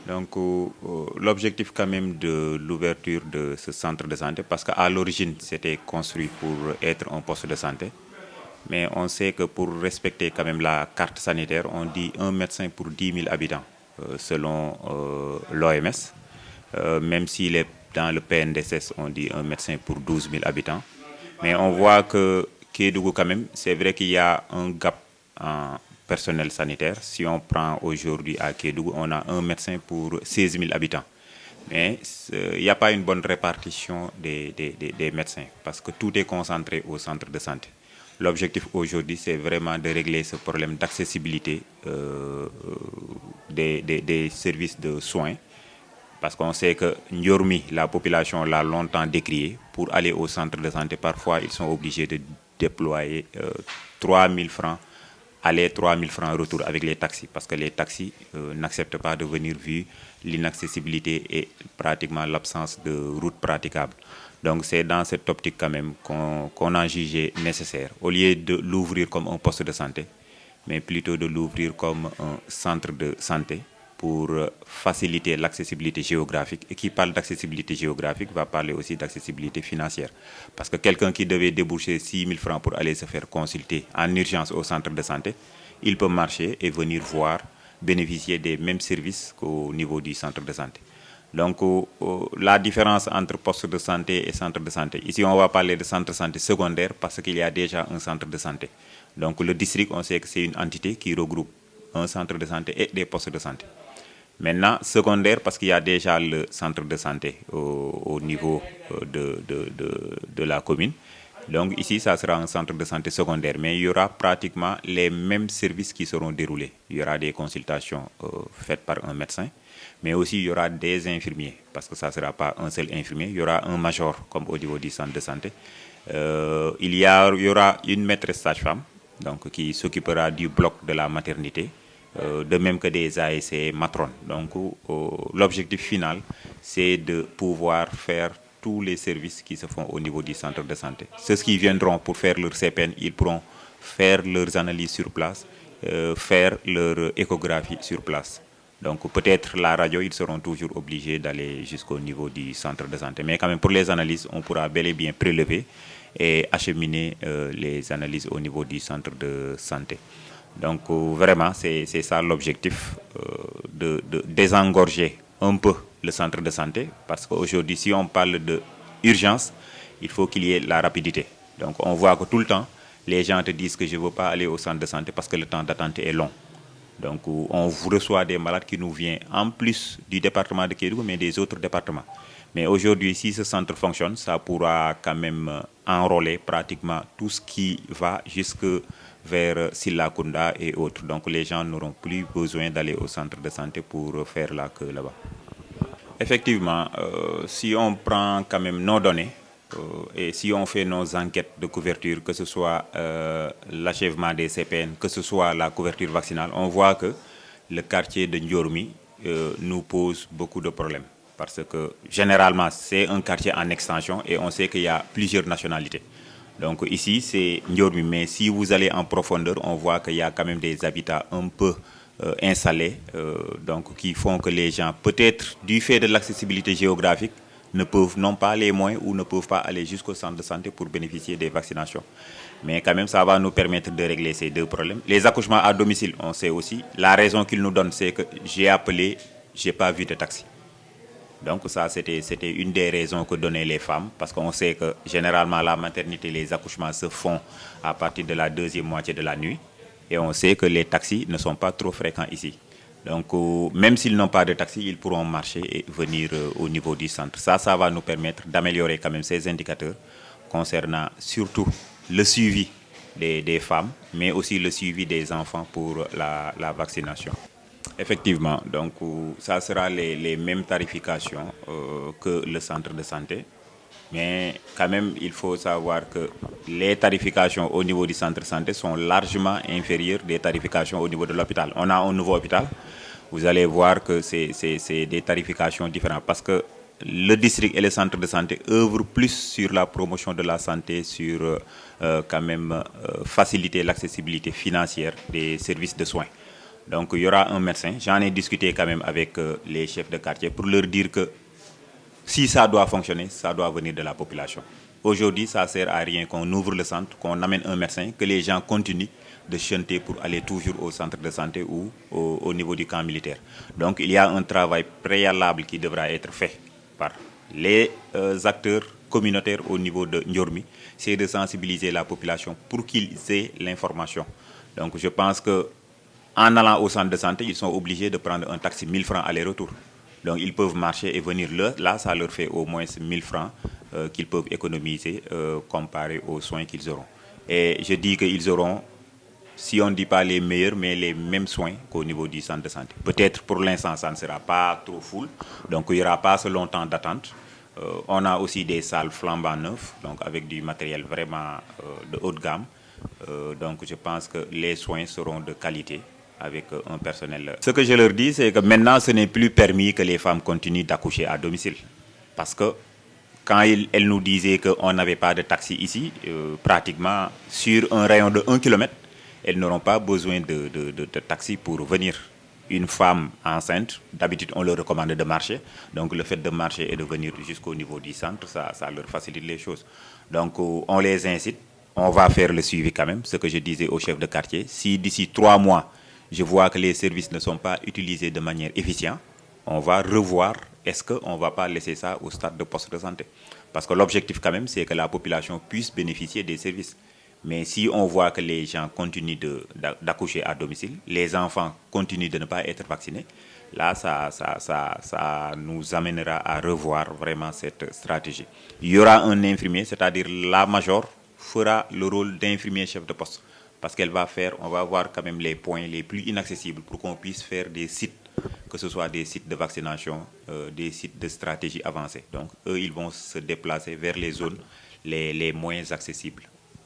Donc, l'objectif quand même de l'ouverture de ce centre de santé, parce qu'à l'origine, c'était construit pour être un poste de santé, mais on sait que pour respecter quand même la carte sanitaire, on dit un médecin pour 10 000 habitants, selon l'OMS. Même s'il est dans le PNDSS, on dit un médecin pour 12 000 habitants. Mais on voit que Kédougou, quand même, c'est vrai qu'il y a un gap en personnel sanitaire. Si on prend aujourd'hui à Kédougou, on a un médecin pour 16 000 habitants. Mais il n'y a pas une bonne répartition des médecins parce que tout est concentré au centre de santé. L'objectif aujourd'hui, c'est vraiment de régler ce problème d'accessibilité des services de soins. Parce qu'on sait que Ndiormi, la population l'a longtemps décrié. Pour aller au centre de santé, parfois, ils sont obligés de déployer 3 000 francs aller 3 000 francs retour avec les taxis. Parce que les taxis n'acceptent pas de venir vu l'inaccessibilité et pratiquement l'absence de route praticable. Donc c'est dans cette optique quand même qu'on a jugé nécessaire, au lieu de l'ouvrir comme un poste de santé, mais plutôt de l'ouvrir comme un centre de santé pour faciliter l'accessibilité géographique. Et qui parle d'accessibilité géographique va parler aussi d'accessibilité financière. Parce que quelqu'un qui devait débourser 6 000 francs pour aller se faire consulter en urgence au centre de santé, il peut marcher et venir voir, bénéficier des mêmes services qu'au niveau du centre de santé. Donc la différence entre poste de santé et centre de santé. Ici, on va parler de centre de santé secondaire parce qu'il y a déjà un centre de santé. Donc le district, on sait que c'est une entité qui regroupe un centre de santé et des postes de santé. Maintenant, secondaire, parce qu'il y a déjà le centre de santé au niveau de la commune. Donc ici, ça sera un centre de santé secondaire, mais il y aura pratiquement les mêmes services qui seront déroulés. Il y aura des consultations faites par un médecin, mais aussi il y aura des infirmiers, parce que ça ne sera pas un seul infirmier, il y aura un major, comme au niveau du centre de santé. Il y aura une maîtresse sage-femme, donc qui s'occupera du bloc de la maternité, de même que des ASC matrones. Donc l'objectif final, c'est de pouvoir faire tous les services qui se font au niveau du centre de santé. Ceux qui viendront pour faire leur CPN, ils pourront faire leurs analyses sur place, faire leur échographie sur place. Donc peut-être la radio, ils seront toujours obligés d'aller jusqu'au niveau du centre de santé. Mais quand même, pour les analyses, on pourra bel et bien prélever et acheminer les analyses au niveau du centre de santé. Donc vraiment, c'est ça l'objectif, de désengorger un peu le centre de santé. Parce qu'aujourd'hui, si on parle d'urgence, il faut qu'il y ait la rapidité. Donc on voit que tout le temps, les gens te disent que je ne veux pas aller au centre de santé parce que le temps d'attente est long. Donc on reçoit des malades qui nous viennent en plus du département de Kédougou, mais des autres départements. Mais aujourd'hui, si ce centre fonctionne, ça pourra quand même enrôler pratiquement tout ce qui va jusque vers Silakunda et autres. Donc les gens n'auront plus besoin d'aller au centre de santé pour faire la queue là-bas. Effectivement, si on prend quand même nos données et si on fait nos enquêtes de couverture, que ce soit l'achèvement des CPN, que ce soit la couverture vaccinale, on voit que le quartier de Ndiormi nous pose beaucoup de problèmes. Parce que généralement, c'est un quartier en extension et on sait qu'il y a plusieurs nationalités. Donc ici, c'est Ndiormi, mais si vous allez en profondeur, on voit qu'il y a quand même des habitats un peu installés, donc qui font que les gens, peut-être du fait de l'accessibilité géographique, n'ont pas les moyens ou ne peuvent pas aller jusqu'au centre de santé pour bénéficier des vaccinations. Mais quand même, ça va nous permettre de régler ces deux problèmes. Les accouchements à domicile, on sait aussi. La raison qu'ils nous donnent, c'est que j'ai appelé, je n'ai pas vu de taxi. Donc ça, c'était une des raisons que donnaient les femmes, parce qu'on sait que généralement la maternité, les accouchements se font à partir de la deuxième moitié de la nuit. Et on sait que les taxis ne sont pas trop fréquents ici. Donc même s'ils n'ont pas de taxi, ils pourront marcher et venir au niveau du centre. Ça va nous permettre d'améliorer quand même ces indicateurs concernant surtout le suivi des femmes, mais aussi le suivi des enfants pour la vaccination. Effectivement, donc ça sera les mêmes tarifications que le centre de santé. Mais quand même, il faut savoir que les tarifications au niveau du centre de santé sont largement inférieures des tarifications au niveau de l'hôpital. On a un nouveau hôpital. Vous allez voir que c'est des tarifications différentes parce que le district et le centre de santé œuvrent plus sur la promotion de la santé, sur quand même faciliter l'accessibilité financière des services de soins. Donc il y aura un médecin. J'en ai discuté quand même avec les chefs de quartier pour leur dire que si ça doit fonctionner, ça doit venir de la population. Aujourd'hui, ça ne sert à rien qu'on ouvre le centre, qu'on amène un médecin, que les gens continuent de chanter pour aller toujours au centre de santé ou au niveau du camp militaire. Donc il y a un travail préalable qui devra être fait par les acteurs communautaires au niveau de Ndiormi, c'est de sensibiliser la population pour qu'ils aient l'information. Donc je pense que en allant au centre de santé, ils sont obligés de prendre un taxi 1000 francs aller-retour. Donc ils peuvent marcher et venir là, ça leur fait au moins 1000 francs qu'ils peuvent économiser comparé aux soins qu'ils auront. Et je dis qu'ils auront, si on ne dit pas les meilleurs, mais les mêmes soins qu'au niveau du centre de santé. Peut-être pour l'instant, ça ne sera pas trop full, donc il n'y aura pas ce long temps d'attente. On a aussi des salles flambant neuves, donc avec du matériel vraiment de haute gamme. Donc je pense que les soins seront de qualité avec un personnel. Ce que je leur dis, c'est que maintenant, ce n'est plus permis que les femmes continuent d'accoucher à domicile. Parce que quand elles nous disaient qu'on n'avait pas de taxi ici, pratiquement sur un rayon de 1 km, elles n'auront pas besoin de taxi pour venir. Une femme enceinte, d'habitude on leur recommande de marcher. Donc le fait de marcher et de venir jusqu'au niveau du centre, ça leur facilite les choses. Donc on les incite, on va faire le suivi quand même, ce que je disais au chef de quartier. Si d'ici 3 mois, je vois que les services ne sont pas utilisés de manière efficiente, on va revoir, est-ce qu'on ne va pas laisser ça au stade de poste de santé? Parce que l'objectif quand même, c'est que la population puisse bénéficier des services. Mais si on voit que les gens continuent d'accoucher à domicile, les enfants continuent de ne pas être vaccinés, là, ça nous amènera à revoir vraiment cette stratégie. Il y aura un infirmier, c'est-à-dire la major fera le rôle d'infirmier chef de poste. Parce on va voir quand même les points les plus inaccessibles pour qu'on puisse faire des sites, que ce soit des sites de vaccination, des sites de stratégie avancée. Donc, eux, ils vont se déplacer vers les zones les moins accessibles.